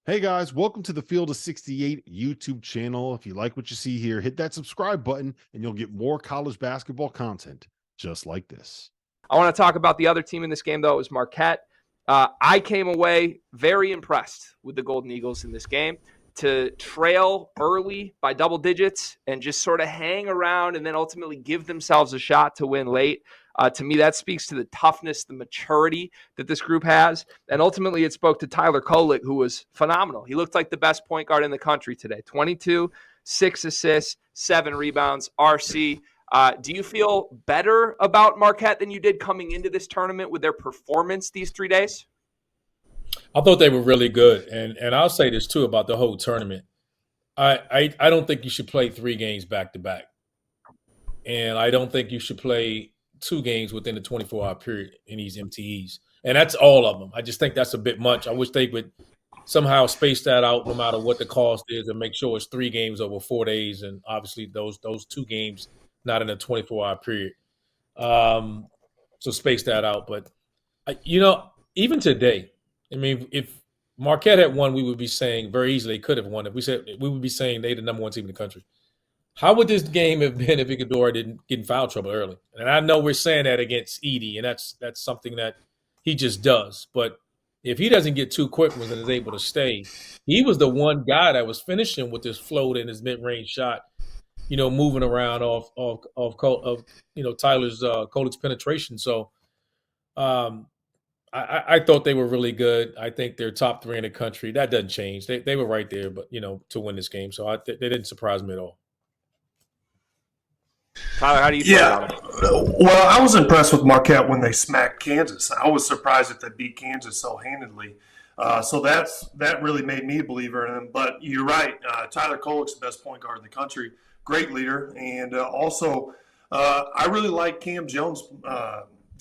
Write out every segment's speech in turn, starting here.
Hey guys, welcome to the Field of 68 YouTube channel. If you like what you see here, hit that subscribe button and you'll get more college basketball content just like this. I want to talk about the other team in this game, though. It was Marquette. I came away very impressed with the Golden Eagles in this game. To trail early by double digits and just sort of hang around and then ultimately give themselves a shot to win late. To me, that speaks to the toughness, the maturity that this group has. And ultimately, it spoke to Tyler Kolek, who was phenomenal. He looked like the best point guard in the country today. 22, 6 assists, 7 rebounds. RC, do you feel better about Marquette than you did coming into this tournament with their performance these 3 days? I thought they were really good, and I'll say this too about the whole tournament. I don't think you should play 3 games back to back, and I don't think you should play 2 games within the 24-hour period in these MTEs, and that's all of them. I just think that's a bit much. I wish they would somehow space that out, no matter what the cost is, and make sure it's 3 games over 4 days, and obviously those 2 games not in a 24-hour period. So space that out, but even today. I mean, if Marquette had won, we would be saying very easily they could have won. If we said we would be saying they're the number 1 team in the country. How would this game have been if Iguodala didn't get in foul trouble early? And I know we're saying that against Edey, and that's something that he just does. But if he doesn't get 2 quick ones and is able to stay, he was the one guy that was finishing with his float and his mid-range shot, moving around off Tyler's Kolek's penetration. So. I thought they were really good. I think they're top 3 in the country. That doesn't change. They were right there, but to win this game. So they didn't surprise me at all. Tyler, how do you feel about it? Well, I was impressed with Marquette when they smacked Kansas. I was surprised that they beat Kansas so handedly. So that really made me a believer in them. But you're right. Tyler Kolek's the best point guard in the country. Great leader. And also, I really like Cam Jones'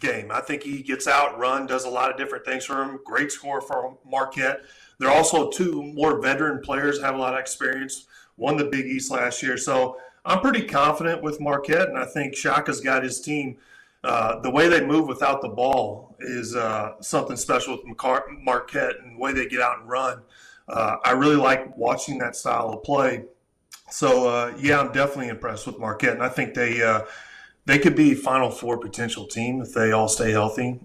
game. I think he gets out, run, does a lot of different things for him. Great score for Marquette. They're also 2 more veteran players, have a lot of experience, won the Big East last year. So I'm pretty confident with Marquette, and I think Shaka's got his team. The way they move without the ball is something special with Marquette, and the way they get out and run. I really like watching that style of play. So, I'm definitely impressed with Marquette, and I think they could be Final Four potential team if they all stay healthy.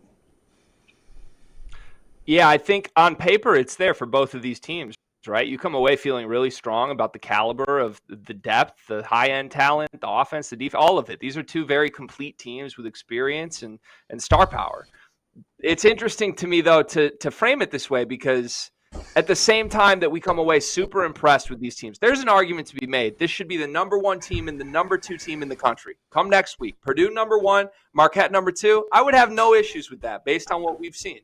Yeah, I think on paper it's there for both of these teams, right? You come away feeling really strong about the caliber of the depth, the high-end talent, the offense, the defense, all of it. These are 2 very complete teams with experience and star power. It's interesting to me, though, to frame it this way because at the same time that we come away super impressed with these teams, there's an argument to be made. This should be the number 1 team and the number 2 team in the country. Come next week. Purdue number 1, Marquette number 2. I would have no issues with that based on what we've seen.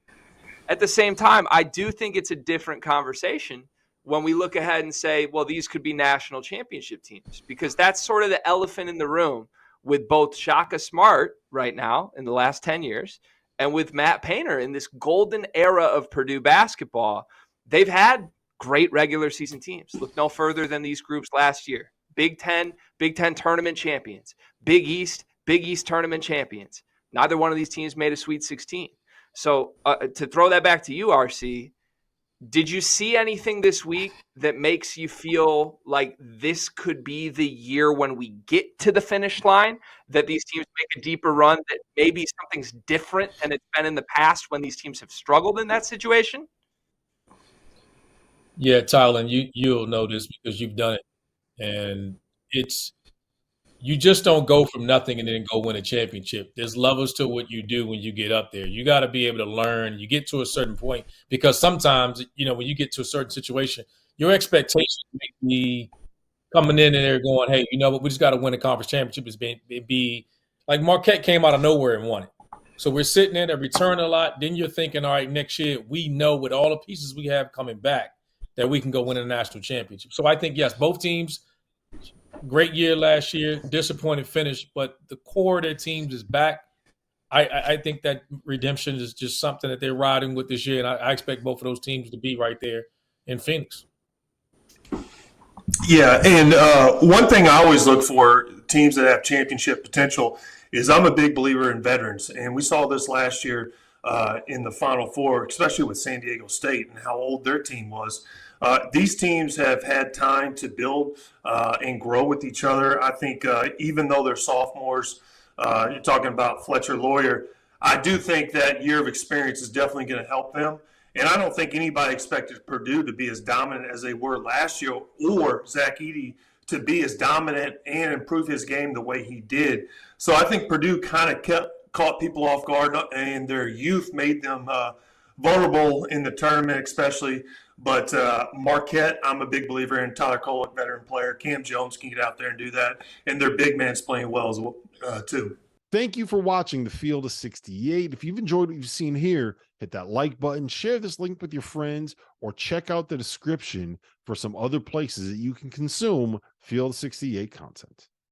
At the same time, I do think it's a different conversation when we look ahead and say, well, these could be national championship teams, because that's sort of the elephant in the room with both Shaka Smart right now in the last 10 years and with Matt Painter in this golden era of Purdue basketball. They've had great regular season teams. Look no further than these groups last year. Big Ten tournament champions. Big East tournament champions. Neither one of these teams made a Sweet 16. So to throw that back to you, RC, did you see anything this week that makes you feel like this could be the year when we get to the finish line, that these teams make a deeper run, that maybe something's different than it's been in the past when these teams have struggled in that situation? Yeah, Tyler, and you'll know this because you've done it, and you just don't go from nothing and then go win a championship. There's levels to what you do when you get up there. You got to be able to learn. You get to a certain point because sometimes, when you get to a certain situation, your expectations may be coming in and they're going, hey, but we just got to win a conference championship. It'd be like Marquette came out of nowhere and won it. So we're sitting there, they return a lot. Then you're thinking, all right, next year we know with all the pieces we have coming back that we can go win a national championship. So I think, yes, both teams, great year last year, disappointed finish, but the core of their teams is back. I think that redemption is just something that they're riding with this year, and I expect both of those teams to be right there in Phoenix. Yeah, and one thing I always look for teams that have championship potential is I'm a big believer in veterans, and we saw this last year in the Final Four, especially with San Diego State and how old their team was. These teams have had time to build and grow with each other. I think even though they're sophomores, you're talking about Fletcher Lawyer, I do think that year of experience is definitely going to help them. And I don't think anybody expected Purdue to be as dominant as they were last year, or Zach Edey to be as dominant and improve his game the way he did. So I think Purdue kind of caught people off guard, and their youth made them vulnerable in the tournament especially. But Marquette, I'm a big believer in. Tyler Kolek, veteran player. Cam Jones can get out there and do that. And their big man's playing well as well, too. Thank you for watching the Field of 68. If you've enjoyed what you've seen here, hit that like button, share this link with your friends, or check out the description for some other places that you can consume Field of 68 content.